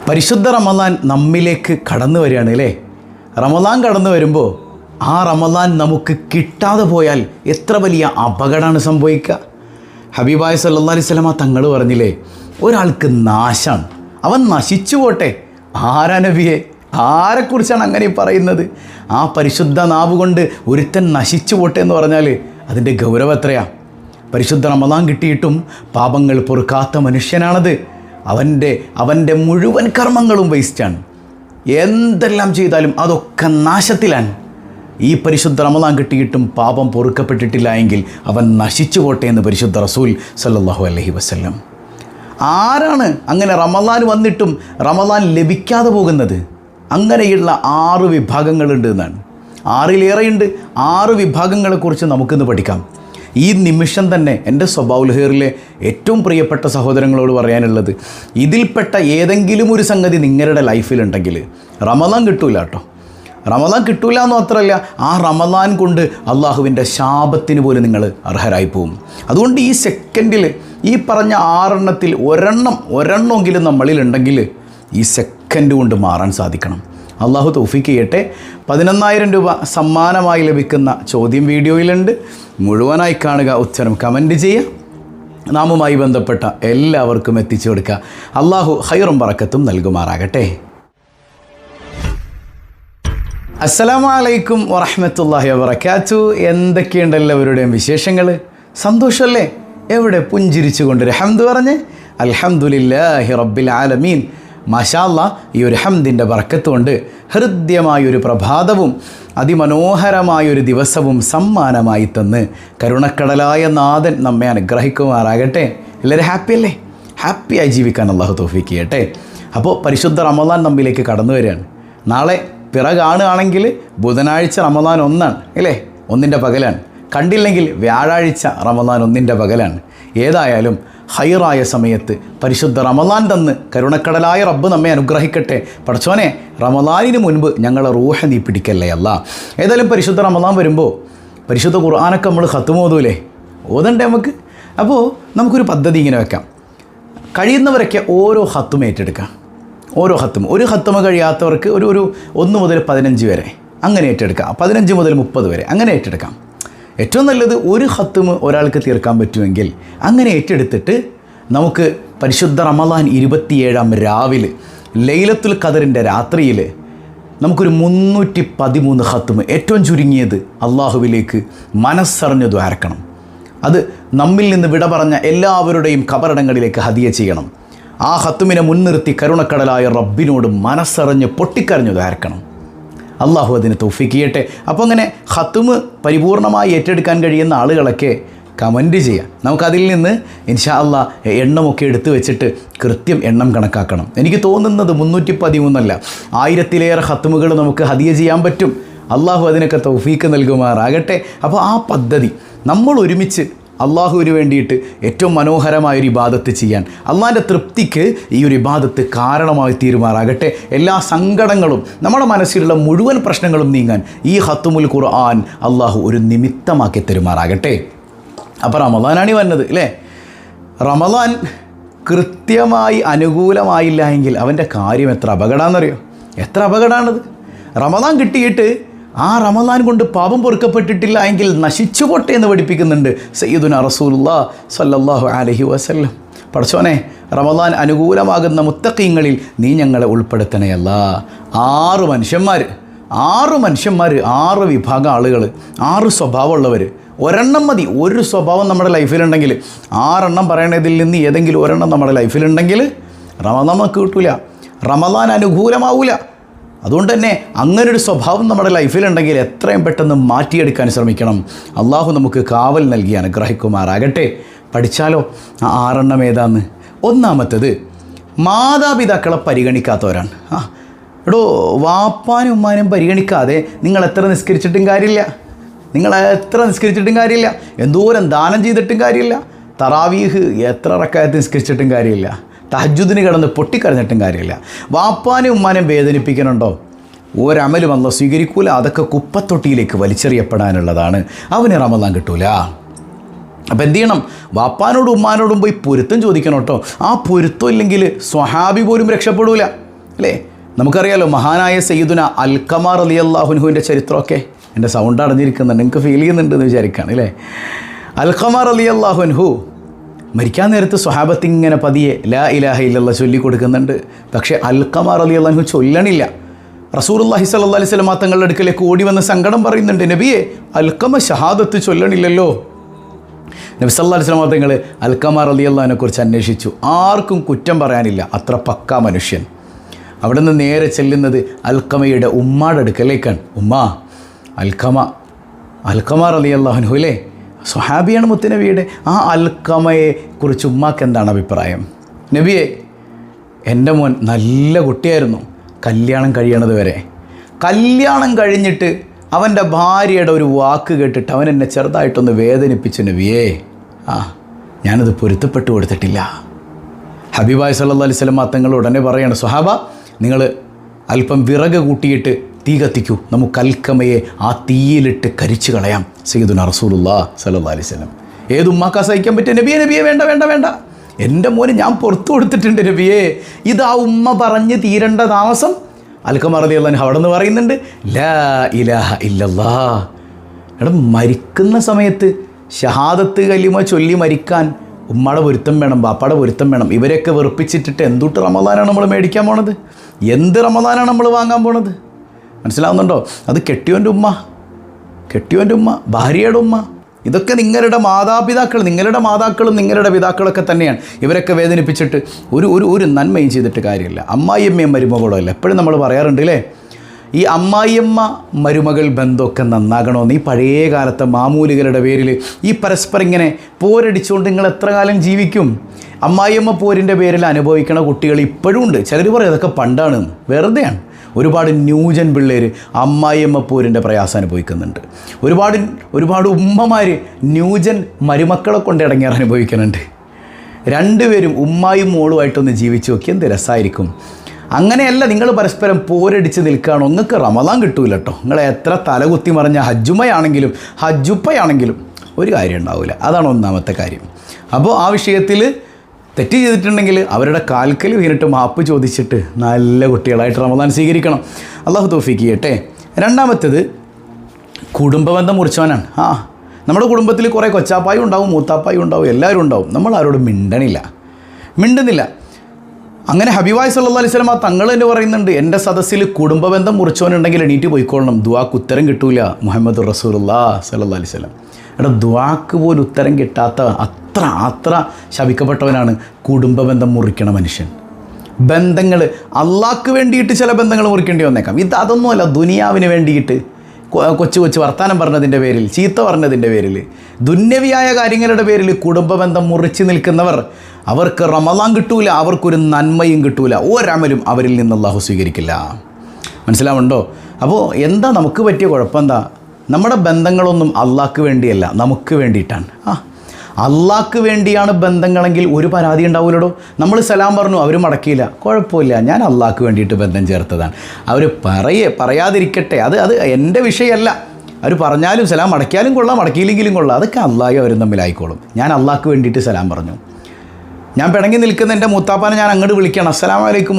പരിശുദ്ധ റമദാൻ നമ്മിലേക്ക് കടന്നു വരികയാണ് അല്ലേ? റമദാൻ കടന്നു വരുമ്പോൾ ആ റമദാൻ നമുക്ക് കിട്ടാതെ പോയാൽ എത്ര വലിയ അപകടമാണ് സംഭവിക്കുക. ഹബീബായ സല്ലല്ലാഹു അലൈഹി വസല്ലമ തങ്ങൾ പറഞ്ഞില്ലേ, ഒരാൾക്ക് നാശാണ്, അവൻ നശിച്ചു പോട്ടെ. ആരാ നബിയെ? ആരെക്കുറിച്ചാണ് അങ്ങനെ പറയുന്നത്? ആ പരിശുദ്ധ നാവ് കൊണ്ട് ഒരുത്തൻ നശിച്ചു പോട്ടെ എന്ന് പറഞ്ഞാൽ അതിൻ്റെ ഗൗരവം എത്രയാണ്? പരിശുദ്ധ റമദാൻ കിട്ടിയിട്ടും പാപങ്ങൾ പൊറുക്കാത്ത മനുഷ്യനാണത്. അവൻ്റെ മുഴുവൻ കർമ്മങ്ങളും വേസ്റ്റാണ്. എന്തെല്ലാം ചെയ്താലും അതൊക്കെ നാശത്തിലാണ്. ഈ പരിശുദ്ധ റമദാൻ കിട്ടിയിട്ടും പാപം പൊറുക്കപ്പെട്ടിട്ടില്ല എങ്കിൽ അവൻ നശിച്ചു പോട്ടെ എന്ന് പരിശുദ്ധ റസൂൽ സല്ലല്ലാഹു അലൈഹി വസല്ലം. ആരാണ് അങ്ങനെ റമദാൻ വന്നിട്ടും റമദാൻ ലഭിക്കാതെ പോകുന്നത്? അങ്ങനെയുള്ള 6 വിഭാഗങ്ങളുണ്ട് എന്നാണ്. 6-ലേറെയുണ്ട്. 6 വിഭാഗങ്ങളെക്കുറിച്ച് നമുക്കിന്ന് പഠിക്കാം. ഈ നിമിഷം തന്നെ എൻ്റെ സ്വഭാവുൽ ഖൈറിലെ ഏറ്റവും പ്രിയപ്പെട്ട സഹോദരങ്ങളോട് പറയാനുള്ളത്, ഇതിൽപ്പെട്ട ഏതെങ്കിലും ഒരു സംഗതി നിങ്ങളുടെ ലൈഫിലുണ്ടെങ്കിൽ റമദാൻ കിട്ടൂല കേട്ടോ. റമദാൻ കിട്ടൂല എന്ന് മാത്രമല്ല, ആ റമദാൻ കൊണ്ട് അള്ളാഹുവിൻ്റെ ശാപത്തിന് പോലും നിങ്ങൾ അർഹരായി പോവും. അതുകൊണ്ട് ഈ സെക്കൻഡിൽ ഈ പറഞ്ഞ 6 എണ്ണത്തിൽ ഒരെണ്ണമെങ്കിലും നമ്മളിലുണ്ടെങ്കിൽ ഈ സെക്കൻഡ് കൊണ്ട് മാറാൻ സാധിക്കണം. അള്ളാഹു തൗഫീക്ക് ചെയ്യട്ടെ. 11,000 രൂപ സമ്മാനമായി ലഭിക്കുന്ന ചോദ്യം വീഡിയോയിലുണ്ട്. മുഴുവനായി കാണുക, ഉത്തരം കമൻറ്റ് ചെയ്യുക. നാമുമായി ബന്ധപ്പെട്ട എല്ലാവർക്കും എത്തിച്ചു കൊടുക്കുക. അള്ളാഹു ഖൈറും ബറക്കത്തും നൽകുമാറാകട്ടെ. അസ്സലാമു അലൈക്കും വറഹ്മത്തുള്ളാഹി വബറകാതുഹു. എന്തൊക്കെയുണ്ട് എല്ലാവരുടെയും വിശേഷങ്ങൾ? സന്തോഷമല്ലേ? എവിടെ പുഞ്ചിരിച്ചുകൊണ്ട് ഹംദ് പറഞ്ഞ് അൽഹംദുലില്ലാഹി റബ്ബിൽ ആലമീൻ. മാഷാ അല്ലാഹ്, ഈ ഒരു ഹംദിൻ്റെ ബർക്കത്ത് കൊണ്ട് ഹൃദ്യമായൊരു പ്രഭാതവും അതിമനോഹരമായൊരു ദിവസവും സമ്മാനമായി തന്ന് കരുണക്കടലായ നാഥൻ നമ്മെ അനുഗ്രഹിക്കുമാറാകട്ടെ. എല്ലാവരും ഹാപ്പിയല്ലേ? ഹാപ്പിയായി ജീവിക്കാൻ അള്ളാഹു തൗഫീക്ക് ചെയ്യട്ടെ. അപ്പോൾ പരിശുദ്ധ റമദാൻ നമ്മിലേക്ക് കടന്നു വരികയാണ്. നാളെ പിറ കാണുകയാണെങ്കിൽ ബുധനാഴ്ച റമദാൻ 1 അല്ലേ? 1ൻ്റെ പകലാണ്. കണ്ടില്ലെങ്കിൽ വ്യാഴാഴ്ച റമദാൻ 1ൻ്റെ പകലാണ്. ഏതായാലും ഹൈറായ സമയത്ത് പരിശുദ്ധ റമദാൻ തന്ന് കരുണക്കടലായ റബ്ബ് നമ്മെ അനുഗ്രഹിക്കട്ടെ. പടച്ചോനെ, റമദാനിന് മുൻപ് ഞങ്ങളെ റൂഹ നീ പിടിക്കല്ലേ അല്ല. ഏതായാലും പരിശുദ്ധ റമദാൻ വരുമ്പോൾ പരിശുദ്ധ ഖുർആനൊക്കെ നമ്മൾ ഖത്മ് ഓതൂലേ? ഓതണ്ടേ നമുക്ക്? അപ്പോൾ നമുക്കൊരു പദ്ധതി ഇങ്ങനെ വെക്കാം. കഴിയുന്നവരൊക്കെ ഓരോ ഖത്മ ഏറ്റെടുക്കാം. ഓരോ ഖത്മ, ഒരു ഖത്മ കഴിയാത്തവർക്ക് ഒരു 1 മുതൽ 15 വരെ അങ്ങനെ ഏറ്റെടുക്കാം. 15 മുതൽ 30 വരെ അങ്ങനെ ഏറ്റെടുക്കാം. ഏറ്റവും നല്ലത് ഒരു ഖത്മ് ഒരാൾക്ക് തീർക്കാൻ പറ്റുമെങ്കിൽ അങ്ങനെ ഏറ്റെടുത്തിട്ട് നമുക്ക് പരിശുദ്ധ റമദാൻ 27-ാം രാവിലെ ലൈലത്തുൽ ഖദറിൻ്റെ രാത്രിയിൽ നമുക്കൊരു 313 ഖത്മ് ഏറ്റവും ചുരുങ്ങിയത് അള്ളാഹുവിലേക്ക് മനസ്സറിഞ്ഞ് ദ്വാരക്കണം. അത് നമ്മിൽ നിന്ന് വിട പറഞ്ഞ എല്ലാവരുടെയും ഖബറിടങ്ങളിലേക്ക് ഹദിയ ചെയ്യണം. ആ ഖത്മിനെ മുൻനിർത്തി കരുണക്കടലായ റബ്ബിനോട് മനസ്സറിഞ്ഞ് പൊട്ടിക്കരഞ്ഞു ദ്വാരക്കണം. അള്ളാഹു അതിന് തൗഫീക്ക് ചെയ്യട്ടെ. അപ്പോൾ അങ്ങനെ ഖത്മ് പരിപൂർണമായി ഏറ്റെടുക്കാൻ കഴിയുന്ന ആളുകളൊക്കെ കമൻറ്റ് ചെയ്യാം. നമുക്കതിൽ നിന്ന് ഇൻഷാ അല്ലാഹ് എണ്ണമൊക്കെ എടുത്തു വെച്ചിട്ട് കൃത്യം എണ്ണം കണക്കാക്കണം. എനിക്ക് തോന്നുന്നത് 313 അല്ല, 1000-ലേറെ ഖത്മുകൾ നമുക്ക് ഹദിയ ചെയ്യാൻ പറ്റും. അള്ളാഹു അതിനൊക്കെ തൗഫീക്ക് നൽകുമാറാകട്ടെ. അപ്പോൾ ആ പദ്ധതി നമ്മൾ ഒരുമിച്ച് അള്ളാഹുവിന് വേണ്ടിയിട്ട് ഏറ്റവും മനോഹരമായൊരു ഇബാദത്ത് ചെയ്യാൻ, അള്ളാഹിൻ്റെ തൃപ്തിക്ക് ഈ ഒരു ഇബാദത്ത് കാരണമായി തീരുമാറാകട്ടെ. എല്ലാ സങ്കടങ്ങളും നമ്മുടെ മനസ്സിലുള്ള മുഴുവൻ പ്രശ്നങ്ങളും നീങ്ങാൻ ഈ ഖത്മുൽ ഖുർആൻ അള്ളാഹു ഒരു നിമിത്തമാക്കി തരുമാറാകട്ടെ. അപ്പോൾ റമദാനാണ് വന്നത് അല്ലേ? റമദാൻ കൃത്യമായി അനുകൂലമായില്ല എങ്കിൽ അവൻ്റെ കാര്യം എത്ര അപകടമാണെന്നറിയോ? എത്ര അപകടമാണത്? റമദാൻ കിട്ടിയിട്ട് ആ റമദാൻ കൊണ്ട് പാപം പൊറുക്കപ്പെട്ടിട്ടില്ല എങ്കിൽ നശിച്ചു പോട്ടെ എന്ന് പഠിപ്പിക്കുന്നുണ്ട് സയ്യിദുനാ റസൂലുള്ളാഹി സ്വല്ലല്ലാഹു അലൈഹി വസല്ലം. പടച്ചോനെ, റമദാൻ അനുകൂലമാകുന്ന മുത്തഖീങ്ങളിൽ നീ ഞങ്ങളെ ഉൾപ്പെടുത്തണേ അല്ലാ. 6 മനുഷ്യന്മാർ 6 വിഭാഗം ആളുകൾ, 6 സ്വഭാവമുള്ളവർ. ഒരെണ്ണം മതി. ഒരു സ്വഭാവം നമ്മുടെ ലൈഫിലുണ്ടെങ്കിൽ, 6 എണ്ണം പറയണതിൽ നിന്ന് ഏതെങ്കിലും ഒരെണ്ണം നമ്മുടെ ലൈഫിലുണ്ടെങ്കിൽ റമദാൻ നമുക്ക് കിട്ടൂല, റമദാൻ അനുകൂലമാവൂല. അതുകൊണ്ട് തന്നെ അങ്ങനൊരു സ്വഭാവം നമ്മുടെ ലൈഫിലുണ്ടെങ്കിൽ എത്രയും പെട്ടെന്ന് മാറ്റിയെടുക്കാൻ ശ്രമിക്കണം. അള്ളാഹു നമുക്ക് കാവൽ നൽകി അനുഗ്രഹിക്കുമാറാകട്ടെ. പഠിച്ചാലോ ആ 6 എണ്ണം ഏതാന്ന്? ഒന്നാമത്തേത് മാതാപിതാക്കളെ പരിഗണിക്കാത്തവരാണ്. എടോ, വാപ്പാനും ഉമ്മാനും പരിഗണിക്കാതെ നിങ്ങൾ എത്ര നിസ്കരിച്ചിട്ടും കാര്യമില്ല, എന്തോരം ദാനം ചെയ്തിട്ടും കാര്യമില്ല, തറാവീഹ് എത്ര റക്അത്ത് നിസ്കരിച്ചിട്ടും കാര്യമില്ല, തഹജ്ജുദിന് കിടന്ന് പൊട്ടിക്കരഞ്ഞിട്ടും കാര്യമില്ല. വാപ്പാനും ഉമ്മാനും വേദനിപ്പിക്കുന്നുണ്ടോ? ഒരമലും അല്ലാഹു സ്വീകരിക്കൂല. അതൊക്കെ കുപ്പത്തൊട്ടിയിലേക്ക് വലിച്ചെറിയപ്പെടാനുള്ളതാണ്. അവന് റമദാൻ കിട്ടൂല. അപ്പോൾ എന്ത് ചെയ്യണം? വാപ്പാനോടും ഉമ്മാനോടും പോയി പൊരുത്തം ചോദിക്കണം കേട്ടോ. ആ പൊരുത്തം ഇല്ലെങ്കിൽ സ്വഹാബി പോലും രക്ഷപ്പെടൂല. അല്ലേ? നമുക്കറിയാലോ മഹാനായ സയ്യിദുന അൽഖമ റളിയല്ലാഹു അൻഹുവിൻ്റെ ചരിത്രമൊക്കെ. എൻ്റെ സൗണ്ട് അടഞ്ഞിരിക്കുന്നുണ്ട്, നിങ്ങൾക്ക് ഫീൽ ചെയ്യുന്നുണ്ടെന്ന് വിചാരിക്കുകയാണ് അല്ലേ? അൽഖമ റളിയല്ലാഹു അൻഹു മരിക്കാൻ നേരത്ത് സ്വഹാബത്ത് ഇങ്ങനെ പതിയെ ലാ ഇലാഹ ഇല്ലല്ലാഹ് ചൊല്ലിക്കൊടുക്കുന്നുണ്ട്. പക്ഷേ അൽഖമ റളിയല്ലാഹു അൻഹു ചൊല്ലണില്ല. റസൂലുള്ളാഹി സ്വല്ലല്ലാഹു അലൈഹി വസല്ലം തങ്ങളുടെ അടുക്കലേക്ക് ഓടി വന്ന് സങ്കടം പറയുന്നുണ്ട്, നബിയെ അൽഖമ ഷഹാദത്ത് ചൊല്ലണില്ലല്ലോ. നബി സല്ലല്ലാഹു അലൈഹി വസല്ലം തങ്ങൾ അൽഖമ റളിയല്ലാഹു അൻഹുവിനെ കുറിച്ച് അന്വേഷിച്ചു. ആർക്കും കുറ്റം പറയാനില്ല, അത്ര പക്കാ മനുഷ്യൻ. അവിടെ നിന്ന് നേരെ ചെല്ലുന്നത് അൽഖമയുടെ ഉമ്മാടെ അടുക്കലേക്കാണ്. അൽഖമ റളിയല്ലാഹു അൻഹു അല്ലേ, സ്വഹാബിയാണ് മുത്തുനബിയുടെ. ആ അൽഖമയെ കുറിച്ച് ഉമ്മാക്ക് എന്താണ് അഭിപ്രായം? നബിയെ, എൻ്റെ മോൻ നല്ല കുട്ടിയായിരുന്നു കല്യാണം കഴിയണത് വരെ. കല്യാണം കഴിഞ്ഞിട്ട് അവൻ്റെ ഭാര്യയുടെ ഒരു വാക്ക് കേട്ടിട്ട് അവൻ എന്നെ ചെറുതായിട്ടൊന്ന് വേദനിപ്പിച്ചു നബിയേ. ഞാനത് പൊരുത്തപ്പെട്ടു കൊടുത്തിട്ടില്ല. ഹബീബായ് സല്ലല്ലാഹു അലൈഹി വസല്ലം തങ്ങൾ ഉടനെ പറയാണ്, സ്വഹാബ നിങ്ങൾ അല്പം വിറക് കൂട്ടിയിട്ട് തീ കത്തിക്കൂ, നമുക്ക് അൽഖമയെ ആ തീയിലിട്ട് കരിച്ചു കളയാം. സയ്യിദുനാ റസൂലുള്ളാഹി സ്വല്ലല്ലാഹു അലൈഹി വസല്ലം. ഏതുമ്മാക്കാ സഹിക്കാൻ പറ്റുക? നബിയെ വേണ്ട, എൻ്റെ മോന് ഞാൻ പുറത്തു കൊടുത്തിട്ടുണ്ട് നബിയേ. ഇത് ആ ഉമ്മ പറഞ്ഞ് തീരേണ്ട താമസം അൽഖമ റളിയല്ലാഹു അൻഹു അവിടെ നിന്ന് പറയുന്നുണ്ട്, ലാ ഇലാഹ ഇല്ലല്ലാഹ്. എടാ, മരിക്കുന്ന സമയത്ത് ഷഹാദത്ത് കലിമ ചൊല്ലി മരിക്കാൻ ഉമ്മയുടെ പൊരുത്തം വേണം, ബാപ്പയുടെ പൊരുത്തം വേണം. ഇവരെയൊക്കെ വെറുപ്പിച്ചിട്ടിട്ട് എന്തുട്ട് റമദാനാണ് നമ്മൾ മേടിക്കാൻ പോണത്? എന്ത് റമദാനാണ് നമ്മൾ വാങ്ങാൻ പോണത്? മനസ്സിലാവുന്നുണ്ടോ? അത് കെട്ടിയോൻ്റെ ഉമ്മ, ഭാര്യയുടെ ഉമ്മ, ഇതൊക്കെ നിങ്ങളുടെ മാതാപിതാക്കളും നിങ്ങളുടെ പിതാക്കളൊക്കെ തന്നെയാണ്. ഇവരൊക്കെ വേദനിപ്പിച്ചിട്ട് ഒരു നന്മയും ചെയ്തിട്ട് കാര്യമില്ല. അമ്മായിയമ്മയും മരുമകളോ അല്ല. എപ്പോഴും നമ്മൾ പറയാറുണ്ട് അല്ലേ, ഈ അമ്മായിയമ്മ മരുമകൾ ബന്ധമൊക്കെ നന്നാകണമെന്ന്. ഈ പഴയ കാലത്തെ മാമൂലികളുടെ പേരിൽ ഈ പരസ്പരം ഇങ്ങനെ പോരടിച്ചുകൊണ്ട് നിങ്ങൾ എത്ര കാലം ജീവിക്കും? അമ്മായിയമ്മ പോരിൻ്റെ പേരിൽ അനുഭവിക്കുന്ന കുട്ടികൾ ഇപ്പോഴും ഉണ്ട്. ചിലർ പറയും അതൊക്കെ പണ്ടാണ്, വെറുതെയാണ്. ഒരുപാട് ന്യൂജൻ പിള്ളേർ അമ്മായിയമ്മ പോരിൻ്റെ പ്രയാസം അനുഭവിക്കുന്നുണ്ട്. ഒരുപാട് ഉമ്മമാർ ന്യൂജൻ മരുമക്കളെ കൊണ്ട് ഇടങ്ങേറ് അനുഭവിക്കുന്നുണ്ട്. രണ്ടുപേരും ഉമ്മായും മോളുമായിട്ടൊന്ന് ജീവിച്ച് നോക്കി, എന്ത് രസമായിരിക്കും. അങ്ങനെയല്ല നിങ്ങൾ പരസ്പരം പോരടിച്ച് നിൽക്കുകയാണോ, നിങ്ങൾക്ക് റമദാൻ കിട്ടൂല കേട്ടോ. നിങ്ങൾ എത്ര തലകുത്തി മറിഞ്ഞ ഹജ്ജുപ്പയാണെങ്കിലും ഒരു കാര്യം ഉണ്ടാവില്ല. അതാണ് ഒന്നാമത്തെ കാര്യം. അപ്പോൾ ആ വിഷയത്തിൽ തെറ്റ് ചെയ്തിട്ടുണ്ടെങ്കിൽ അവരുടെ കാൽക്കൽ വീണിട്ട് മാപ്പ് ചോദിച്ചിട്ട് നല്ല കുട്ടികളായിട്ട് റമദാൻ സ്വീകരിക്കണം. അള്ളാഹു തൗഫീഖ് ചെയ്യട്ടെ. രണ്ടാമത്തേത് കുടുംബബന്ധം മുറിച്ചവനാണ്. നമ്മുടെ കുടുംബത്തിൽ കുറേ കൊച്ചാപ്പായും ഉണ്ടാവും, മൂത്താപ്പായും ഉണ്ടാവും, എല്ലാവരും ഉണ്ടാവും. നമ്മൾ ആരോടും മിണ്ടുന്നില്ല. അങ്ങനെ ഹബീബായ് സല്ലല്ലാഹു അലൈഹി വസല്ലം തങ്ങൾ എന്ന് പറയുന്നുണ്ട്, എൻ്റെ സദസ്സിൽ കുടുംബബന്ധം മുറിച്ചവനുണ്ടെങ്കിൽ എണീറ്റ് പോയിക്കൊള്ളണം, ദുആക്ക് ഉത്തരം കിട്ടൂല. മുഹമ്മദ് റസൂലുള്ളാഹി സല്ലല്ലാഹു അലൈഹി വസല്ലം. ദുആക്ക് പോലും ഉത്തരം കിട്ടാത്ത അത്ര ശപിക്കപ്പെട്ടവനാണ് കുടുംബബന്ധം മുറിക്കണ മനുഷ്യൻ. ബന്ധങ്ങൾ അള്ളാഹ്ക്ക് വേണ്ടിയിട്ട് ചില ബന്ധങ്ങൾ മുറിക്കേണ്ടി വന്നേക്കാം. അതൊന്നുമല്ല, ദുനിയാവിന് വേണ്ടിയിട്ട് കൊച്ചു വർത്താനം പറഞ്ഞതിൻ്റെ പേരിൽ, ചീത്ത പറഞ്ഞതിൻ്റെ പേരിൽ, ദുന്യവിയായ കാര്യങ്ങളുടെ പേരിൽ കുടുംബബന്ധം മുറിച്ച് നിൽക്കുന്നവർ, അവർക്ക് റമദാൻ കിട്ടൂല, അവർക്കൊരു നന്മയും കിട്ടൂല, ഒരമലും അവരിൽ നിന്ന് അള്ളാഹു സ്വീകരിക്കില്ല. മനസ്സിലാവുണ്ടോ? അപ്പോൾ എന്താ നമുക്ക് പറ്റിയ കുഴപ്പം? എന്താ? നമ്മുടെ ബന്ധങ്ങളൊന്നും അള്ളാഹ്ക്ക് വേണ്ടിയല്ല, നമുക്ക് വേണ്ടിയിട്ടാണ്. അള്ളാഹ്ക്ക് വേണ്ടിയാണ് ബന്ധങ്ങളെങ്കിൽ ഒരു പരാതി ഉണ്ടാവില്ലടോ. നമ്മൾ സലാം പറഞ്ഞു, അവർ മടക്കിയില്ല, കുഴപ്പമില്ല, ഞാൻ അള്ളാഹ്ക്ക് വേണ്ടിയിട്ട് ബന്ധം ചേർത്തതാണ്. അവർ പറയാതിരിക്കട്ടെ, അത് എൻ്റെ വിഷയമല്ല. അവർ പറഞ്ഞാലും സലാം മടക്കിയാലും കൊള്ളാം, മടക്കിയില്ലെങ്കിലും കൊള്ളാം, അതൊക്കെ അള്ളാഹും അവരും തമ്മിലായിക്കോളും. ഞാൻ അള്ളാഹ്ക്ക് വേണ്ടിയിട്ട് സലാം പറഞ്ഞു. ഞാൻ പിണങ്ങി നിൽക്കുന്ന എൻ്റെ മൂത്താപ്പാനെ ഞാൻ അങ്ങോട്ട് വിളിക്കണം, അസ്സലാമു അലൈക്കും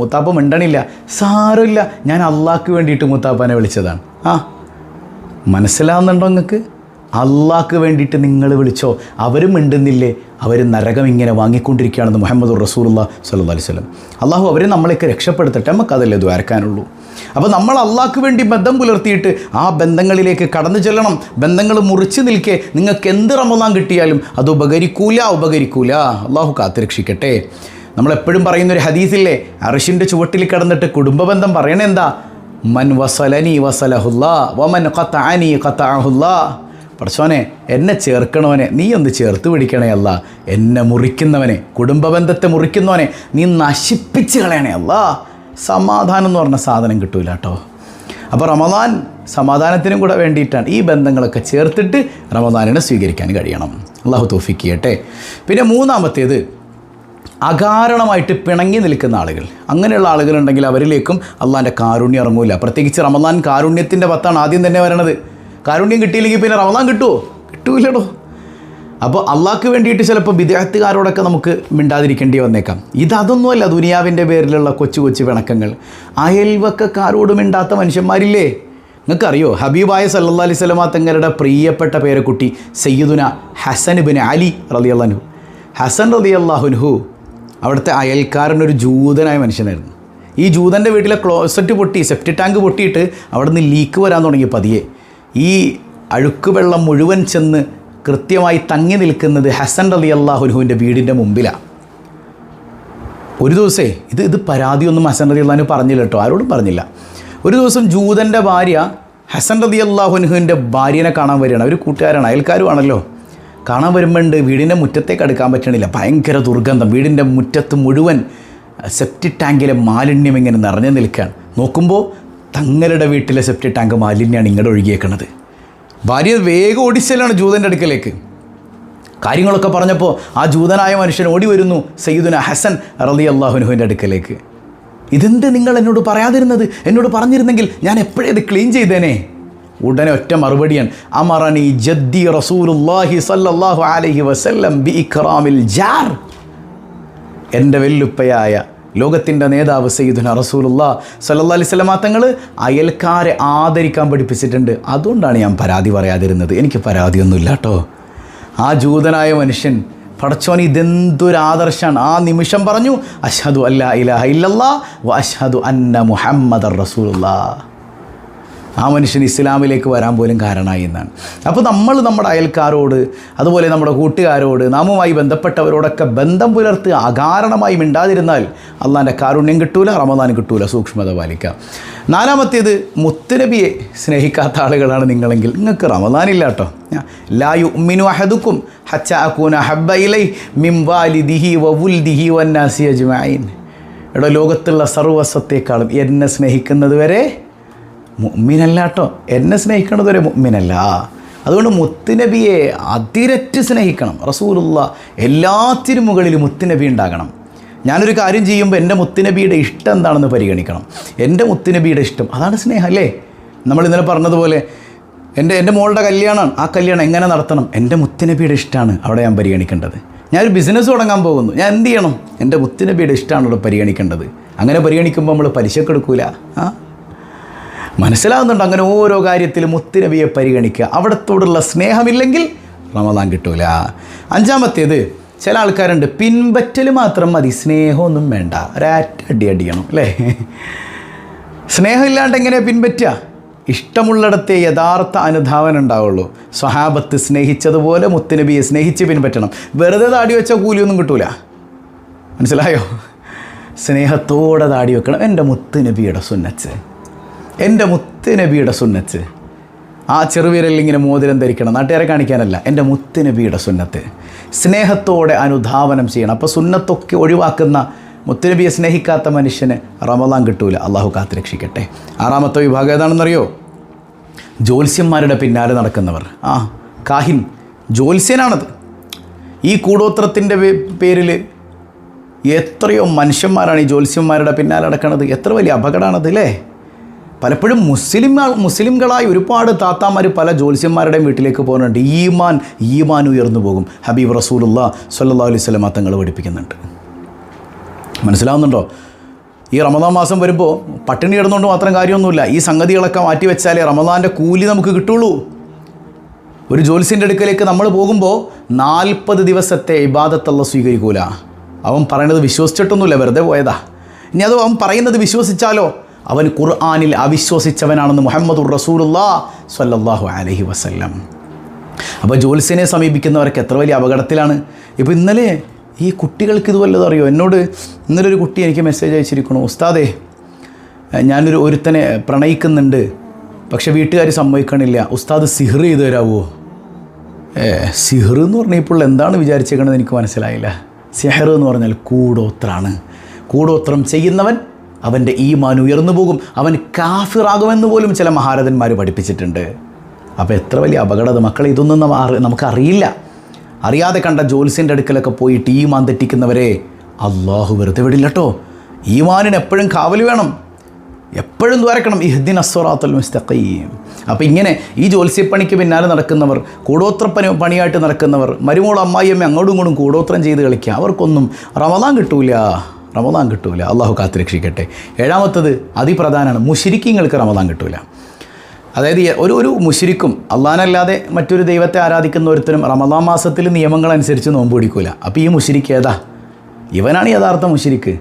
മൂത്താപ്പ മിണ്ടണില്ല, സാരമില്ല, ഞാൻ അള്ളാഹ്ക്ക് വേണ്ടിയിട്ട് മൂത്താപ്പാനെ വിളിച്ചതാണ്. മനസ്സിലാവുന്നുണ്ടോ നിങ്ങൾക്ക്? അള്ളാഹ്ക്ക് വേണ്ടിയിട്ട് നിങ്ങൾ വിളിച്ചോ, അവരും മിണ്ടുന്നില്ലേ, അവർ നരകം ഇങ്ങനെ വാങ്ങിക്കൊണ്ടിരിക്കുകയാണെന്ന് മുഹമ്മദ് റസൂലുള്ളാഹി സ്വല്ലല്ലാഹു അലൈഹി വസല്ലം. അള്ളാഹു അവരെ നമ്മളെയൊക്കെ രക്ഷപ്പെടുത്തട്ടെ, നമുക്കതല്ലേ ദ്വാരക്കാനുള്ളൂ. അപ്പോൾ നമ്മൾ അള്ളാഹ്ക്ക് വേണ്ടി ബന്ധം പുലർത്തിയിട്ട് ആ ബന്ധങ്ങളിലേക്ക് കടന്നു ചെല്ലണം. ബന്ധങ്ങൾ മുറിച്ച് നിൽക്കെ നിങ്ങൾക്ക് എന്ത് റമദാൻ കിട്ടിയാലും അത് ഉപകരിക്കൂല. അള്ളാഹു കാത്തുരക്ഷിക്കട്ടെ. നമ്മളെപ്പോഴും പറയുന്നൊരു ഹദീസില്ലേ, അർശിൻ്റെ ചുവട്ടിൽ കിടന്നിട്ട് കുടുംബബന്ധം പറയണ എന്താ? മൻ വസലനി വസലഹുല്ലാ വമൻ ഖതഅനി ഖതഅഹുല്ലാ. പടച്ചോനെ, എന്നെ ചേർക്കണവനെ നീ ഒന്ന് ചേർത്ത് പിടിക്കണേ അല്ലാ. എന്നെ മുറിക്കുന്നവനെ, കുടുംബബന്ധത്തെ മുറിക്കുന്നവനെ നീ നശിപ്പിച്ച് കളയണേ അല്ലാ. സമാധാനം എന്ന് പറഞ്ഞ സാധനം കിട്ടൂല കേട്ടോ. അപ്പോൾ റമദാൻ സമാധാനത്തിനും കൂടെ വേണ്ടിയിട്ടാണ്. ഈ ബന്ധങ്ങളൊക്കെ ചേർത്തിട്ട് റമദാനിനെ സ്വീകരിക്കാൻ കഴിയണം. അള്ളാഹു തൗഫീഖ് ചെയ്യട്ടെ. പിന്നെ മൂന്നാമത്തേത്, അകാരണമായിട്ട് പിണങ്ങി നിൽക്കുന്ന ആളുകൾ. അങ്ങനെയുള്ള ആളുകളുണ്ടെങ്കിൽ അവരിലേക്കും അള്ളാഹിൻ്റെ കാരുണ്യം ഇറങ്ങൂല. പ്രത്യേകിച്ച് റമദാൻ കാരുണ്യത്തിൻ്റെ 10 ആദ്യം തന്നെ വരണത്. കാരുണ്യം കിട്ടിയില്ലെങ്കിൽ പിന്നെ റമദാൻ കിട്ടുമോ? കിട്ടൂലടോ. അപ്പോൾ അള്ളാഹ്ക്ക് വേണ്ടിയിട്ട് ചിലപ്പോൾ ബിദ്അത്തുകാരോടൊക്കെ നമുക്ക് മിണ്ടാതിരിക്കേണ്ടി വന്നേക്കാം. ഇതൊന്നുമല്ല ദുനിയാവിൻ്റെ പേരിലുള്ള കൊച്ചു കൊച്ചു പിണക്കങ്ങൾ. അയൽവക്കക്കാരോട് മിണ്ടാത്ത മനുഷ്യന്മാരില്ലേ? നിങ്ങൾക്കറിയോ, ഹബീബായ സല്ലല്ലാഹു അലൈഹി വസല്ലമ തങ്ങളുടെ പ്രിയപ്പെട്ട പേരക്കുട്ടി സയ്യിദുന ഹസൻ ഇബ്നു അലി റളിയല്ലാഹു അൻഹു. ഹസൻ റളിയല്ലാഹു അൻഹു അവിടുത്തെ അയൽക്കാരനൊരു ജൂതനായ മനുഷ്യനായിരുന്നു. ഈ ജൂതൻ്റെ വീട്ടിലെ ക്ലോസറ്റ് പൊട്ടി, സെപ്റ്റി ടാങ്ക് പൊട്ടിയിട്ട് അവിടെ നിന്ന് ലീക്ക് വരാൻ തുടങ്ങി പതിയെ. ഈ അഴുക്ക് വെള്ളം മുഴുവൻ ചെന്ന് കൃത്യമായി തങ്ങി നിൽക്കുന്നത് ഹസൻ റളിയല്ലാഹു അൻഹുവിൻ്റെ വീടിൻ്റെ മുമ്പിലാണ്. ഒരു ദിവസേ ഇത് പരാതിയൊന്നും ഹസൻ റളിയല്ലാഹു അൻഹു പറഞ്ഞില്ല കേട്ടോ, ആരോടും പറഞ്ഞില്ല. ഒരു ദിവസം ജൂതൻ്റെ ഭാര്യ ഹസൻ റളിയല്ലാഹു അൻഹുവിൻ്റെ ഭാര്യനെ കാണാൻ വരികയാണ്. അവർ കൂട്ടുകാരാണ്, അയൽക്കാരുമാണല്ലോ. കാണാൻ വരുമ്പോണ്ട് വീടിൻ്റെ മുറ്റത്തേക്ക് അടുക്കാൻ പറ്റണില്ല, ഭയങ്കര ദുർഗന്ധം. വീടിൻ്റെ മുറ്റത്ത് മുഴുവൻ സെപ്റ്റി ടാങ്കിലെ മാലിന്യം ഇങ്ങനെ നിറഞ്ഞു നിൽക്കുകയാണ്. നോക്കുമ്പോൾ തങ്ങളുടെ വീട്ടിലെ സെപ്റ്റി ടാങ്ക് മാലിന്യമാണ് ഇങ്ങോട്ട് ഒഴുകിയേക്കണത്. ഭാര്യ വേഗം ഓടിച്ചലാണ് ജൂതൻ്റെ അടുക്കലേക്ക്. കാര്യങ്ങളൊക്കെ പറഞ്ഞപ്പോൾ ആ ജൂതനായ മനുഷ്യൻ ഓടി വരുന്നു സയ്യിദുന ഹസൻ റളിയല്ലാഹു അൻഹുവിൻ്റെ അടുക്കലേക്ക്. ഇതെന്ത് നിങ്ങൾ എന്നോട് പറയാതിരുന്നത്? എന്നോട് പറഞ്ഞിരുന്നെങ്കിൽ ഞാൻ എപ്പോഴേ ഇത് ക്ലീൻ ചെയ്തേനെ. ഉടനെ ഒറ്റ മറുപടിയാണ്, അമറനി ജദ്ദി റസൂലുള്ളാഹി സ്വല്ലല്ലാഹു അലൈഹി വസല്ലം ബി ഇക്റാമിൽ ജാർ. എൻ്റെ വെല്ലുപ്പയായ ലോകത്തിൻ്റെ നേതാവ് സയ്യിദുന റസൂലുള്ളാഹി സ്വല്ലല്ലാഹു അലൈഹി വസല്ലം തങ്ങൾ അയൽക്കാരെ ആദരിക്കാൻ പഠിപ്പിച്ചിട്ടുണ്ട്. അതുകൊണ്ടാണ് ഞാൻ പരാതി പറയാതിരുന്നത്. എനിക്ക് പരാതിയൊന്നുമില്ല കേട്ടോ. ആ ജൂതനായ മനുഷ്യൻ, പടച്ചോൻ ഇതെന്തൊരു ആദർശമാണ്. ആ നിമിഷം പറഞ്ഞു, അഷ്ഹദു അല്ലാ ഇലാഹ ഇല്ലല്ലാഹ് വ അഷ്ഹദു അന്ന മുഹമ്മദർ റസൂലുള്ളാഹ്. ആ മനുഷ്യൻ ഇസ്ലാമിലേക്ക് വരാൻ പോലും കാരണമായി എന്നാണ്. അപ്പോൾ നമ്മൾ നമ്മുടെ അയൽക്കാരോട്, അതുപോലെ നമ്മുടെ കൂട്ടുകാരോട്, നാമുമായി ബന്ധപ്പെട്ടവരോടൊക്കെ ബന്ധം പുലർത്തുക. അകാരണമായി മിണ്ടാതിരുന്നാൽ അള്ളാൻ്റെ കാരുണ്യം കിട്ടൂല, റമദാൻ കിട്ടൂല. സൂക്ഷ്മത പാലിക്കുക. നാലാമത്തേത്, മുത്തുനബിയെ സ്നേഹിക്കാത്ത ആളുകളാണ് നിങ്ങളെങ്കിൽ നിങ്ങൾക്ക് റമദാനില്ല കേട്ടോ. ലാ യുഅ്മിനു അഹദുക്കും ഹത്താ അകൂന ഹബ്ബ ഇലൈഹി മിൻ വാലിദിഹി വവുൽദിഹി വന്നാസി അജ്മഈൻ. എടോ, ലോകത്തുള്ള സർവ്വസ്വത്തേക്കാളും എന്നെ സ്നേഹിക്കുന്നത് വരെ മുഅ്മിനല്ല കേട്ടോ. എന്നെ സ്നേഹിക്കുന്നത് വരെ മുഅ്മിനല്ല. അതുകൊണ്ട് മുത്തുനബിയെ അതിരറ്റ് സ്നേഹിക്കണം. റസൂലുള്ളാഹ് എല്ലാത്തിനും മുകളിൽ മുത്തുനബി ഉണ്ടാകണം. ഞാനൊരു കാര്യം ചെയ്യുമ്പോൾ എൻ്റെ മുത്തുനബിയുടെ ഇഷ്ടം എന്താണെന്ന് പരിഗണിക്കണം. എൻ്റെ മുത്തുനബിയുടെ ഇഷ്ടം, അതാണ് സ്നേഹം അല്ലേ? നമ്മൾ ഇന്നലെ പറഞ്ഞതുപോലെ എൻ്റെ മോളുടെ കല്യാണമാണ്, ആ കല്യാണം എങ്ങനെ നടത്തണം? എൻ്റെ മുത്തുനബിയുടെ ഇഷ്ടമാണ് അവിടെ ഞാൻ പരിഗണിക്കേണ്ടത്. ഞാനൊരു ബിസിനസ് തുടങ്ങാൻ പോകുന്നു, ഞാൻ എന്ത് ചെയ്യണം? എൻ്റെ മുത്തുനബിയുടെ ഇഷ്ടമാണ് അവിടെ പരിഗണിക്കേണ്ടത്. അങ്ങനെ പരിഗണിക്കുമ്പോൾ നമ്മൾ പലിശക്കെടുക്കൂല. മനസ്സിലാകുന്നുണ്ട്? അങ്ങനെ ഓരോ കാര്യത്തിലും മുത്തുനബിയെ പരിഗണിക്കുക. അവിടത്തോടുള്ള സ്നേഹമില്ലെങ്കിൽ റമദാൻ കിട്ടൂല. അഞ്ചാമത്തേത്, ചില ആൾക്കാരുണ്ട് പിൻപറ്റൽ മാത്രം മതി, സ്നേഹമൊന്നും വേണ്ട, ഒരടി അടിയണം അല്ലേ? സ്നേഹമില്ലാണ്ട് എങ്ങനെ പിൻപറ്റുക? ഇഷ്ടമുള്ളിടത്തെ യഥാർത്ഥ അനുധാവനം ഉണ്ടാവുള്ളൂ. സ്വഹാബത്ത് സ്നേഹിച്ചതുപോലെ മുത്തുനബിയെ സ്നേഹിച്ച് പിൻപറ്റണം. വെറുതെ താടി വെച്ച കൂലിയൊന്നും കിട്ടൂല. മനസ്സിലായോ? സ്നേഹത്തോടെ താടി വെക്കണം. എൻ്റെ മുത്തുനബിയുടെ സുന്നത്ത്, എൻ്റെ മുത്തുനബിയുടെ സുന്നത്ത്. ആ ചെറുവിരലിൽ ഇങ്ങനെ മോതിരം ധരിക്കണം, നാട്ടുകാരെ കാണിക്കാനല്ല. എൻ്റെ മുത്തുനബിയുടെ സുന്നത്ത് സ്നേഹത്തോടെ അനുധാവനം ചെയ്യണം. അപ്പോൾ സുന്നത്തൊക്കെ ഒഴിവാക്കുന്ന, മുത്തുനബിയെ സ്നേഹിക്കാത്ത മനുഷ്യന് റമദാൻ കിട്ടൂല. അള്ളാഹു കാത്തുരക്ഷിക്കട്ടെ. ആറാമത്തെ വിഭാഗം ഏതാണെന്നറിയോ? ജ്യോത്സ്യന്മാരുടെ പിന്നാലെ നടക്കുന്നവർ. കാഹിൻ, ജ്യോത്സ്യനാണത്. ഈ കൂടോത്രത്തിൻ്റെ പേരിൽ എത്രയോ മനുഷ്യന്മാരാണ് ഈ ജ്യോത്സ്യന്മാരുടെ പിന്നാലെ നടക്കുന്നത്. എത്ര വലിയ അപകടമാണത് അല്ലേ? പലപ്പോഴും മുസ്ലിംകളായി ഒരുപാട് താത്താമാർ പല ജ്യോത്സ്യന്മാരുടെയും വീട്ടിലേക്ക് പോകുന്നുണ്ട്. ഈമാൻ ഉയർന്നു പോകും. ഹബീബ് റസൂലുള്ളാഹി സ്വല്ലല്ലാഹു അലൈഹി വസല്ലം തങ്ങൾ പഠിപ്പിക്കുന്നുണ്ട്. മനസ്സിലാവുന്നുണ്ടോ? ഈ റമദാൻ മാസം വരുമ്പോൾ പട്ടിണി കിടന്നുകൊണ്ട് മാത്രം കാര്യമൊന്നുമില്ല. ഈ സംഗതികളൊക്കെ മാറ്റി വെച്ചാലേ റമദാൻ്റെ കൂലി നമുക്ക് കിട്ടുള്ളൂ. ഒരു ജ്യോത്സ്യൻ്റെ അടുക്കലേക്ക് നമ്മൾ പോകുമ്പോൾ 40 ദിവസത്തെ ഇബാദത്ത് അല്ലാഹ് സ്വീകരിക്കൂല. അവൻ പറയുന്നത് വിശ്വസിച്ചിട്ടൊന്നുമില്ല, വെറുതെ പോയതാ. ഇനി അത് അവൻ പറയുന്നത് വിശ്വസിച്ചാലോ അവൻ ഖുർആനിൽ അവിശ്വസിച്ചവനാണെന്ന് മുഹമ്മദുർ റസൂലുള്ളാഹി സ്വല്ലല്ലാഹു അലൈഹി വസല്ലം. അപ്പോൾ ജ്യോത്സ്യനെ സമീപിക്കുന്നവരൊക്കെ എത്ര വലിയ അപകടത്തിലാണ്. ഇപ്പോൾ ഇന്നലെ ഈ കുട്ടികൾക്ക് ഇത് വല്ലതും അറിയോ? ഇന്നലെ ഒരു കുട്ടി എനിക്ക് മെസ്സേജ് അയച്ചിരിക്കണു, ഉസ്താദേ ഞാനൊരു ഒരുത്തനെ പ്രണയിക്കുന്നുണ്ട്, പക്ഷെ വീട്ടുകാർ സമ്മതിക്കണില്ല, ഉസ്താദ് സിഹർ ചെയ്ത് തരാമോ? സിഹർ എന്ന് പറഞ്ഞാൽ ഇപ്പോൾ എന്താണ് വിചാരിച്ചേക്കണമെന്ന് എനിക്ക് മനസ്സിലായില്ല. സിഹർ എന്ന് പറഞ്ഞാൽ കൂടോത്രാണ്. കൂടോത്രം ചെയ്യുന്നവൻ അവൻ്റെ ഈമാൻ ഉയർന്നു പോകും, അവൻ കാഫിറാകുമെന്ന് പോലും ചില മഹാരഥന്മാർ പഠിപ്പിച്ചിട്ടുണ്ട്. അപ്പോൾ എത്ര വലിയ അപകടം മക്കളെ! ഇതൊന്നും നമുക്കറിയില്ല. അറിയാതെ കണ്ട ജ്യോത്സ്യൻ്റെ അടുക്കലൊക്കെ പോയിട്ട് ഈമാൻ തെറ്റിക്കുന്നവരെ അള്ളാഹു വെറുതെ വിടില്ല കേട്ടോ. ഈമാനിന് എപ്പോഴും കാവൽ വേണം. എപ്പോഴും ദ്വാരക്കണം ഇഹ്ദിന സ്വിറാത്തൽ മുസ്തഖീം. അപ്പോൾ ഇങ്ങനെ ഈ ജ്യോത്സ്യപ്പണിക്ക് പിന്നാലെ നടക്കുന്നവർ, പണിയായിട്ട് നടക്കുന്നവർ, മരുമോൾ അമ്മായിയമ്മ അങ്ങോട്ടും ഇങ്ങോട്ടും കൂടോത്രം ചെയ്ത് കളിക്കുക, അവർക്കൊന്നും റമദാൻ കിട്ടൂല. അള്ളാഹു കാത്തുരക്ഷിക്കട്ടെ. ഏഴാമത്തത് അതിപ്രധാനമാണ്, മുശ്രിക്കീങ്ങൾക്ക് റമദാൻ കിട്ടൂല. അതായത് ഒരു മുശ്രിക്കും അള്ളാഹനല്ലാതെ മറ്റൊരു ദൈവത്തെ ആരാധിക്കുന്ന ഒരുത്തരും റമദാൻ മാസത്തിൽ നിയമങ്ങളനുസരിച്ച് നോമ്പ് പിടിക്കൂല. അപ്പോൾ ഈ മുശ്രിക്ക് ഏതാ? ഇവനാണ് യഥാർത്ഥ മുശ്രിക്ക്.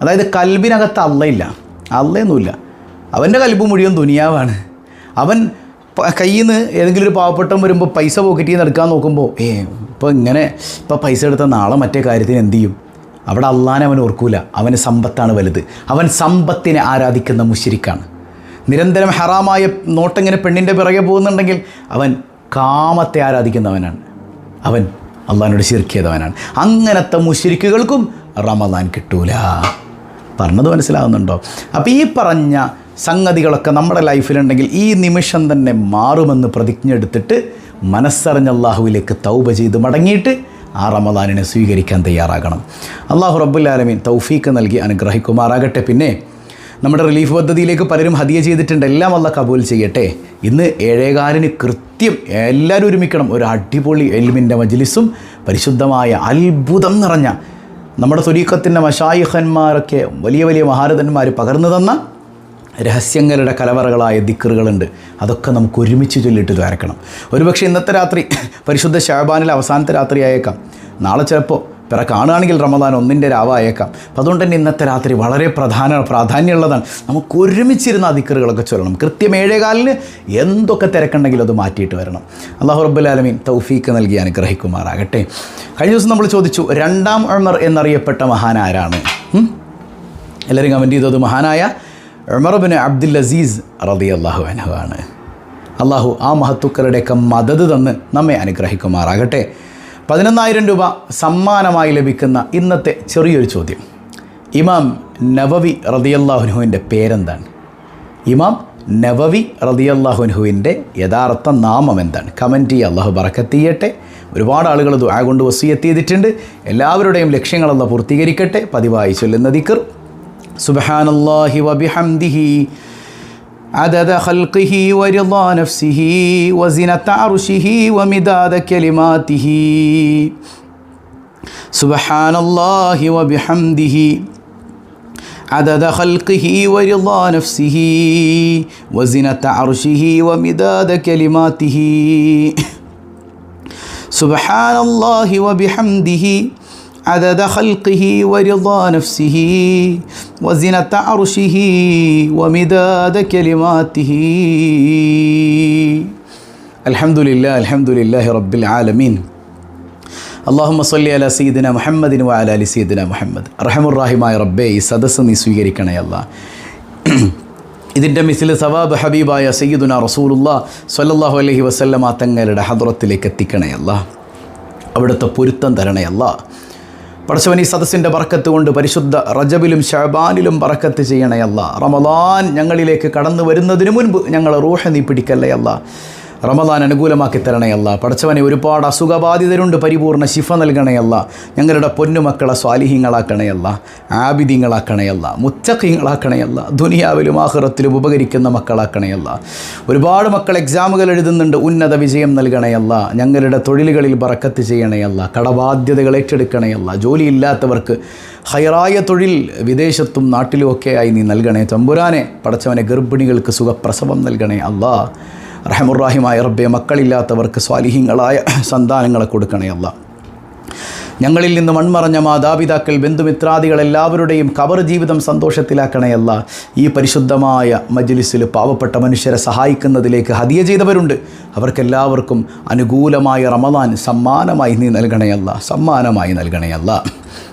അതായത് കൽബിനകത്ത് അള്ളയില്ല, അള്ളയൊന്നുമില്ല. അവൻ്റെ കൽബ് മുഴുവൻ ദുനിയാവാണ്. അവൻ കയ്യിൽ നിന്ന് ഏതെങ്കിലും ഒരു പാവപ്പെട്ടവൻ വരുമ്പോൾ പൈസ പോക്കറ്റിൽ നിന്ന് എടുക്കാൻ നോക്കുമ്പോൾ ഇപ്പോൾ പൈസ എടുത്ത നാളെ മറ്റേ കാര്യത്തിന് എന്ത് ചെയ്യും? അവിടെ അള്ളാനെ അവൻ ഓർക്കൂല. അവന് സമ്പത്താണ് വലുത്. അവൻ സമ്പത്തിനെ ആരാധിക്കുന്ന മുശ്രിക്കാണ്. നിരന്തരം ഹറാമായ നോട്ടിങ്ങനെ പെണ്ണിൻ്റെ പിറകെ പോകുന്നുണ്ടെങ്കിൽ അവൻ കാമത്തെ ആരാധിക്കുന്നവനാണ്. അവൻ അള്ളാഹിനോട് ശിർക്ക് ചെയ്തവനാണ്. അങ്ങനത്തെ മുശ്രിക്കുകൾക്കും റമദാൻ കിട്ടൂല. പറഞ്ഞത് മനസ്സിലാകുന്നുണ്ടോ? അപ്പോൾ ഈ പറഞ്ഞ സംഗതികളൊക്കെ നമ്മുടെ ലൈഫിലുണ്ടെങ്കിൽ ഈ നിമിഷം തന്നെ മാറുമെന്ന് പ്രതിജ്ഞ എടുത്തിട്ട് മനസ്സറിഞ്ഞ അള്ളാഹുവിലേക്ക് തൗബ ചെയ്ത് മടങ്ങിയിട്ട് ആ റമദാനിനെ സ്വീകരിക്കാൻ തയ്യാറാകണം. അള്ളാഹു റബ്ബുൽ ആലമീൻ തൗഫീക്ക് നൽകി അനുഗ്രഹിക്കുമാറാകട്ടെ. പിന്നെ നമ്മുടെ റിലീഫ് പദ്ധതിയിലേക്ക് പലരും ഹദിയ ചെയ്തിട്ടുണ്ട്. എല്ലാം അള്ളാഹ് കബൂൽ ചെയ്യട്ടെ. ഇന്ന് 7:15 കൃത്യം എല്ലാവരും ഒരുമിക്കണം. ഒരു അടിപൊളി എൽമിൻ്റെ മജ്ലിസും പരിശുദ്ധമായ അത്ഭുതം നിറഞ്ഞ നമ്മുടെ ത്വരീഖത്തിൻ്റെ മശായിഖന്മാരൊക്കെ വലിയ വലിയ മഹാരഥന്മാർ പകർന്നു തന്ന രഹസ്യങ്ങളുടെ കലവറകളായ ദിക്റുകളുണ്ട്. അതൊക്കെ നമുക്ക് ഒരുമിച്ച് ചൊല്ലിയിട്ട് ദ്വാരക്കണം. ഒരുപക്ഷെ ഇന്നത്തെ രാത്രി പരിശുദ്ധ ശഅബാനിലെ അവസാനത്തെ രാത്രി ആയേക്കാം. നാളെ ചിലപ്പോൾ കാണുകയാണെങ്കിൽ റമദാൻ 1-ൻ്റെ രാവായേക്കാം. അപ്പം അതുകൊണ്ട് തന്നെ ഇന്നത്തെ രാത്രി വളരെ പ്രാധാന്യമുള്ളതാണ്. നമുക്ക് ഒരുമിച്ചിരുന്ന ആ ദിക്റുകളൊക്കെ ചൊല്ലണം. കൃത്യം 7:15 എന്തൊക്കെ തിരക്കുണ്ടെങ്കിലും അത് മാറ്റിയിട്ട് വരണം. അല്ലാഹു റബ്ബുൽ ആലമീൻ തൗഫീക്ക് നൽകി അനുഗ്രഹിക്കുമാറാകട്ടെ. കഴിഞ്ഞ ദിവസം നമ്മൾ ചോദിച്ചു, 2-ാം ഉമർ എന്നറിയപ്പെട്ട മഹാൻ ആരാണ്? എല്ലാവരും കമൻറ്റ് ചെയ്തത് മഹാനായ ഉമർ ഇബ്നു അബ്ദുൽ അസീസ് റളിയല്ലാഹു അൻഹു ആണ്. അള്ളാഹു ആ മഹത്തുക്കളുടെയൊക്കെ മദദ് തന്ന് നമ്മെ അനുഗ്രഹിക്കുമാറാകട്ടെ. 11,000 രൂപ സമ്മാനമായി ലഭിക്കുന്ന ഇന്നത്തെ ചെറിയൊരു ചോദ്യം, ഇമാം നവവി റളിയല്ലാഹു അൻഹുവിൻ്റെ പേരെന്താണ്? ഇമാം നവവി റളിയല്ലാഹു അൻഹുവിൻ്റെ യഥാർത്ഥ നാമം എന്താണ്? കമൻറ്റ് ചെയ്യുക. അള്ളാഹു ബറക്കത്ത് ചെയ്യട്ടെ. ഒരുപാട് ആളുകൾ ദുആ കൊണ്ട് വസിയത്ത് ചെയ്തിട്ടുണ്ട്. എല്ലാവരുടെയും ലക്ഷ്യങ്ങൾ അള്ളാഹു പൂർത്തീകരിക്കട്ടെ. പതിവായി ചൊല്ലുന്ന ദിക്ർ സുബ്ഹാനല്ലാഹി വബിഹംദിഹി عدد خلقه ورضا نفسه وزنة عرشه ومداد كلماته سبحان الله وبحمده عدد خلقه ورضا نفسه وزنة عرشه ومداد كلماته سبحان الله وبحمده عدد خلقه ورضا نفسه وزنة عرشه ومداد كلماته الحمد لله رب العالمين اللهم صل على سيدنا محمد وعلى آل سيدنا محمد റഹമുർ-റഹീമായ റബ്ബേ, ഈ സദസ്സ് നീ സ്വീകരിക്കണേ അല്ലാഹ്. ഇതിൻ്റെ മിസ്ല് സവാബ് ഹബീബായ സയ്യിദുനാ റസൂലുള്ളാഹി സ്വല്ലല്ലാഹു അലൈഹി വസല്ലമ തങ്ങളുടെ ഹദ്റത്തിലേക്ക് എത്തിക്കണേ അല്ലാഹ്. അവിടുത്തെ പൊരുത്തം തരണേ അല്ലാഹ്. പടച്ചവൻ ഈ സദസ്സിൻ്റെ ബറക്കത്ത് കൊണ്ട് പരിശുദ്ധ റജബിലും ശഅബാനിലും ബറക്കത്ത് ചെയ്യണേ അല്ലാഹ്. റമദാൻ ഞങ്ങളിലേക്ക് കടന്നു വരുന്നതിന് മുൻപ് ഞങ്ങളെ റൂഹ് നീ പിടിക്കല്ലേ അല്ലാഹ്. റമദാൻ അനുകൂലമാക്കി തരണേ അല്ലാഹ്. പടച്ചവനെ ഒരുപാട് അസുഖബാധിതരുണ്ട്, പരിപൂർണ്ണ ശിഫ നൽകണേ അല്ലാഹ്. ഞങ്ങളുടെ പൊന്നുമക്കളെ സ്വാലിഹീങ്ങളാക്കണേ അല്ലാഹ്, ആബിദീങ്ങളാക്കണേ അല്ലാഹ്, മുത്തഖീങ്ങളാക്കണേ അല്ലാഹ്. ദുനിയാവിലും ആഖിറത്തിലും ഉപകരിക്കുന്ന മക്കളാക്കണേ അല്ലാഹ്. ഒരുപാട് മക്കൾ എക്സാമുകൾ എഴുതുന്നുണ്ട്, ഉന്നത വിജയം നൽകണേ അല്ലാഹ്. ഞങ്ങളുടെ തൊഴിലുകളിൽ ബറക്കത്ത് ചെയ്യണേ അല്ലാഹ്. കടബാധ്യതകൾ ഏറ്റെടുക്കണേ അല്ലാഹ്. ജോലിയില്ലാത്തവർക്ക് ഹൈറായ തൊഴിൽ വിദേശത്തും നാട്ടിലുമൊക്കെയായി നീ നൽകണേ തമ്പുരാനെ. പടച്ചവനെ ഗർഭിണികൾക്ക് സുഖപ്രസവം നൽകണേ അല്ലാഹ്. റഹമുർ-റഹീമായ റബ്ബേ, മക്കളില്ലാത്തവർക്ക് സ്വാലിഹീങ്ങളായ സന്താനങ്ങളെ കൊടുക്കണേ അല്ലാഹ്. ഞങ്ങളിൽ നിന്ന് മൺമറഞ്ഞ മാതാപിതാക്കൾ, ബന്ധുമിത്രാദികൾ എല്ലാവരുടെയും ഖബർ ജീവിതം സന്തോഷത്തിലാക്കണേ അല്ലാഹ്. ഈ പരിശുദ്ധമായ മജ്ലിസിൽ പാവപ്പെട്ട മനുഷ്യരെ സഹായിക്കുന്നതിലേക്ക് ഹദിയ ചെയ്തവരുണ്ട്. അവർക്കെല്ലാവർക്കും അനുകൂലമായ റമദാൻ സമ്മാനമായി നീ നൽകണേ അല്ലാഹ്, സമ്മാനമായി നൽകണേ അല്ലാഹ്.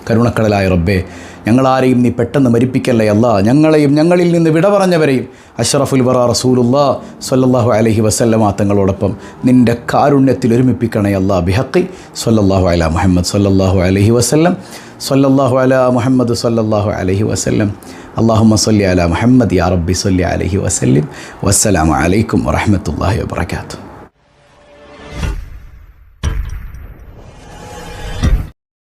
കരുണക്കടലായ റബ്ബേ, ഞങ്ങളാരെയും നീ പെട്ടെന്ന് മരിപ്പിക്കല്ലേ അല്ലാഹ്. ഞങ്ങളെയും ഞങ്ങളിൽ നിന്ന് വിട പറഞ്ഞവരെയും അഷ്റഫുൽ വറ റസൂലുള്ളാഹി സ്വല്ലല്ലാഹു അലൈഹി വസല്ലമ തങ്ങളോടൊപ്പം നിൻ്റെ കാരുണ്യത്തിൽ ഒരുമിപ്പിക്കണേ അല്ലാഹ്. ബിഹഖി സ്വല്ലല്ലാഹു അലാ മുഹമ്മദ് സ്വല്ലല്ലാഹു അലൈഹി വസല്ലം സ്വല്ലല്ലാഹു അലാ മുഹമ്മദ് സ്വല്ലല്ലാഹു അലൈഹി വസല്ലം. അല്ലാഹുമ്മ സ്വല്ലി അലാ മുഹമ്മദ് യാ റബ്ബി സ്വല്ലി അലൈഹി വസല്ലം. വസ്സലാമു അലൈക്കും വറഹ്മത്തുള്ളാഹി വബറകാതുഹു.